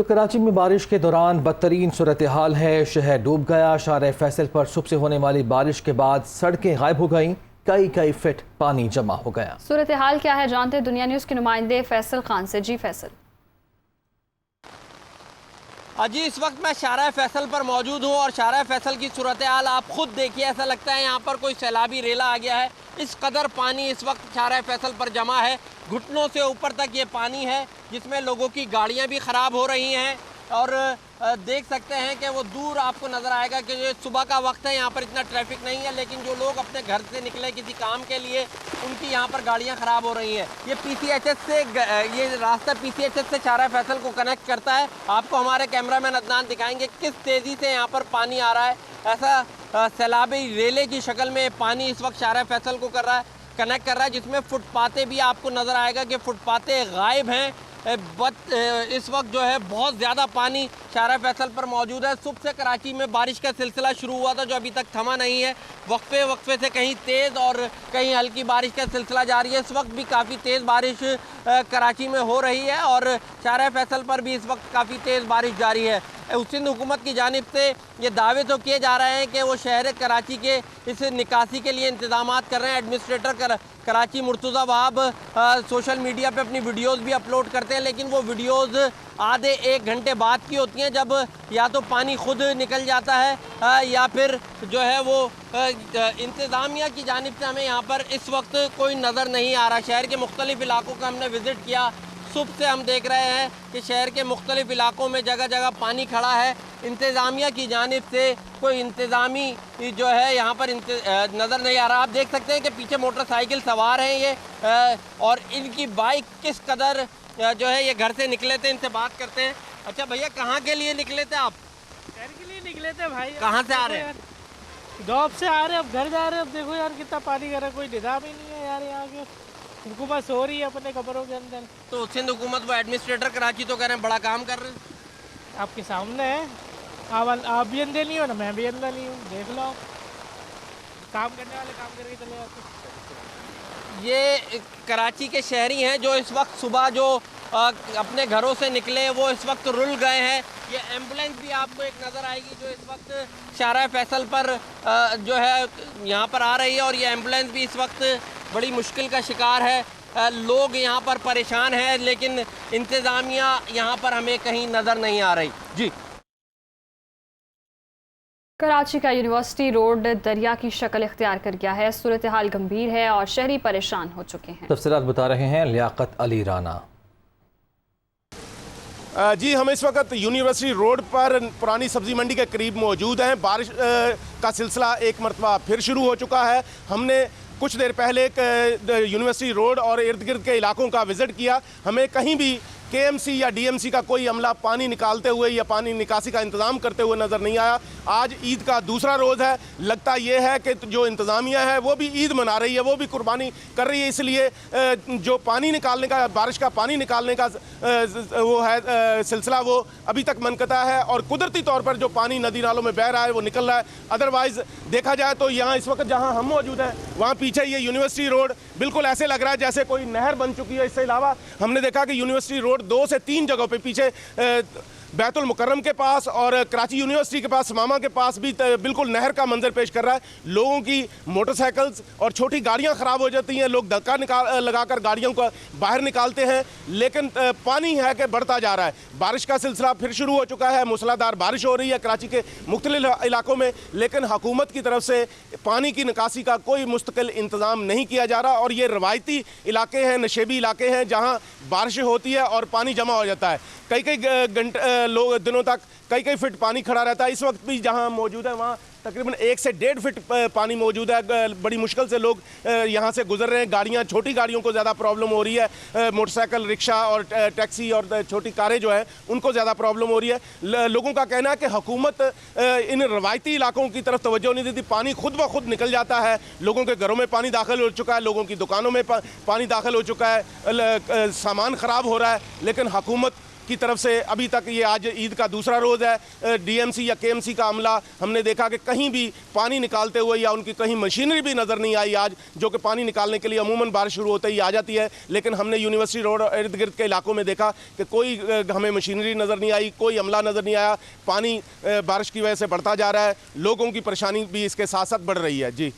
तो कराची में बारिश के दौरान बदतरीन सूरत हाल है। शहर डूब गया। शार फैसल पर सुबह से होने वाली बारिश के बाद सड़कें गायब हो गईं। कई फीट पानी जमा हो गया। सूरत हाल क्या है जानते दुनिया न्यूज़ के नुमाइंदे फैसल खान से। जी फैसल। जी इस वक्त मैं शारा फैसल पर मौजूद हूँ और शारा फैसल की सूरत हाल आप खुद देखिए, ऐसा लगता है यहाँ पर कोई सैलाबी रेला आ गया है। इस कदर पानी इस वक्त शारा फैसल पर जमा है। घुटनों से ऊपर तक ये पानी है, जिसमें लोगों की गाड़ियाँ भी ख़राब हो रही हैं। और देख सकते हैं कि वो दूर आपको नज़र आएगा कि जो सुबह का वक्त है, यहाँ पर इतना ट्रैफिक नहीं है, लेकिन जो लोग अपने घर से निकले किसी काम के लिए, उनकी यहाँ पर गाड़ियाँ ख़राब हो रही हैं। ये PCHS से, ये रास्ता PCHS से शारा फैसल को कनेक्ट करता है। आपको हमारे कैमरामैन अदनान दिखाएंगे किस तेज़ी से यहाँ पर पानी आ रहा है। ऐसा सैलाबी रेले की शक्ल में पानी इस वक्त शारा फैसल को कनेक्ट कर रहा है, जिसमें फुटपातें भी आपको नज़र आएगा कि फुटपातें गायब हैं। इस वक्त जो है बहुत ज़्यादा पानी शारा फैसल पर मौजूद है। सुबह से कराची में बारिश का सिलसिला शुरू हुआ था, जो अभी तक थमा नहीं है। वक्फे से कहीं तेज़ और कहीं हल्की बारिश का सिलसिला जारी है। इस वक्त भी काफ़ी तेज़ बारिश कराची में हो रही है और शारा फैसल पर भी इस वक्त काफ़ी तेज़ बारिश जारी है। सिंध हुकूमत की जानिब से ये दावे तो किए जा रहे हैं कि वो शहर कराची के इस निकासी के लिए इंतजामात कर रहे हैं। Administrator Karachi Murtaza Wahab social media पे अपनी वीडियोस भी अपलोड करते हैं, लेकिन वो वीडियोस आधे एक घंटे बाद की होती हैं, जब या तो पानी खुद निकल जाता है या फिर जो है वो इंतज़ामिया की जानिब से हमें यहाँ पर इस वक्त कोई नज़र नहीं आ रहा। शहर के मुख्तलिफ़ इलाकों का हमने विज़िट किया। सुबह से हम देख रहे हैं कि शहर के मुख्तलिफ़ इलाकों में जगह जगह पानी खड़ा है। इंतज़ामिया की जानिब से कोई इंतज़ामी जो है यहाँ पर नज़र नहीं आ रहा। आप देख सकते हैं कि पीछे मोटरसाइकिल सवार हैं ये, और इनकी बाइक किस कदर जो है ये घर से निकले थे। इनसे बात करते हैं। अच्छा भैया, कहाँ के लिए निकले थे आप? घर के लिए निकले थे भाई। कहाँ से आ रहे हैं? जॉब से आ रहे हैं, अब घर जा रहे हैं। अब देखो यार कितना पानी कर रहा है, कोई निज़ाम ही नहीं है यार। यहाँ के हुकूमत सो रही है अपने कमरों के अंदर। तो सिंध हुकूमत वो एडमिनिस्ट्रेटर कराची तो कह रहे हैं बड़ा काम कर रहे हैं। आपके सामने है, आप भी अंदर नहीं हो ना, मैं भी अंदर नहीं हूँ। देख लो, काम करने वाले काम करके चले जाते। ये कराची के शहरी हैं जो इस वक्त सुबह जो अपने घरों से निकले, वो इस वक्त रुल गए हैं। ये एम्बुलेंस भी आपको एक नज़र आएगी जो इस वक्त शारा फैसल पर जो है यहाँ पर आ रही है, और ये एम्बुलेंस भी इस वक्त बड़ी मुश्किल का शिकार है। लोग यहाँ पर परेशान हैं, लेकिन इंतज़ामिया यहाँ पर हमें कहीं नज़र नहीं आ रही। जी। कराची का यूनिवर्सिटी रोड दरिया की शक्ल इख्तियार कर गया है। सूरत हाल गंभीर है और शहरी परेशान हो चुके हैं। तफसीलात बता रहे हैं लियाकत अली राना। जी, हम इस वक्त यूनिवर्सिटी रोड पर पुरानी सब्जी मंडी के करीब मौजूद हैं। बारिश का सिलसिला एक मरतबा फिर शुरू हो चुका है। हमने कुछ देर पहले यूनिवर्सिटी रोड और इर्द गिर्द के इलाकों का विज़िट किया। हमें कहीं भी KMC या DMC का कोई अमला पानी निकालते हुए या पानी निकासी का इंतज़ाम करते हुए नज़र नहीं आया। आज ईद का दूसरा रोज़ है। लगता यह है कि जो इंतज़ामिया है वो भी ईद मना रही है, वो भी कुर्बानी कर रही है। इसलिए जो पानी निकालने का, बारिश का पानी निकालने का वो है सिलसिला, वो अभी तक मनक़ता है और कुदरती तौर पर जो पानी नदी नालों में बह रहा है वो निकल रहा है। अदरवाइज़ देखा जाए तो यहाँ इस वक्त जहाँ हम मौजूद हैं, वहाँ पीछे ये यूनिवर्सिटी रोड बिल्कुल ऐसे लग रहा है जैसे कोई नहर बन चुकी है। इससे अलावा हमने देखा कि यूनिवर्सिटी रोड 2 से 3 जगहों पे, पीछे बैतुल मुकर्रम के पास और कराची यूनिवर्सिटी के पास, समामा के पास भी बिल्कुल नहर का मंजर पेश कर रहा है। लोगों की मोटरसाइकिल्स और छोटी गाड़ियां ख़राब हो जाती हैं। लोग धक्का लगाकर गाड़ियों को बाहर निकालते हैं, लेकिन पानी है कि बढ़ता जा रहा है। बारिश का सिलसिला फिर शुरू हो चुका है। मूसलाधार बारिश हो रही है कराची के मुख्तलिफ इलाकों में, लेकिन हुकूमत की तरफ से पानी की निकासी का कोई मुस्तकिल इंतज़ाम नहीं किया जा रहा। और ये रवायती इलाके हैं, नशेबी इलाके हैं, जहाँ बारिशें होती है और पानी जमा हो जाता है। कई दिनों तक कई फीट पानी खड़ा रहता है। इस वक्त भी जहां मौजूद है वहां तकरीबन 1 से 1.5 फीट पानी मौजूद है। बड़ी मुश्किल से लोग यहां से गुजर रहे हैं। गाड़ियां, छोटी गाड़ियों को ज़्यादा प्रॉब्लम हो रही है। मोटरसाइकिल, रिक्शा और टैक्सी और छोटी कारें जो है उनको ज़्यादा प्रॉब्लम हो रही है। लोगों का कहना है कि हुकूमत इन रवायती इलाकों की तरफ तवज्जो नहीं देती। पानी खुद ब खुद निकल जाता है। लोगों के घरों में पानी दाखिल हो चुका है, लोगों की दुकानों में पानी दाखिल हो चुका है, सामान ख़राब हो रहा है, लेकिन हुकूमत की तरफ से अभी तक ये आज ईद का दूसरा रोज़ है। डीएमसी या केएमसी का अमला हमने देखा कि कहीं भी पानी निकालते हुए या उनकी कहीं मशीनरी भी नज़र नहीं आई आज, जो कि पानी निकालने के लिए अमूमन बारिश शुरू होते ही आ जाती है। लेकिन हमने यूनिवर्सिटी रोड और इर्द गिर्द के इलाकों में देखा कि कोई हमें मशीनरी नज़र नहीं आई, कोई अमला नज़र नहीं आया। पानी बारिश की वजह से बढ़ता जा रहा है, लोगों की परेशानी भी इसके साथ साथ बढ़ रही है। जी।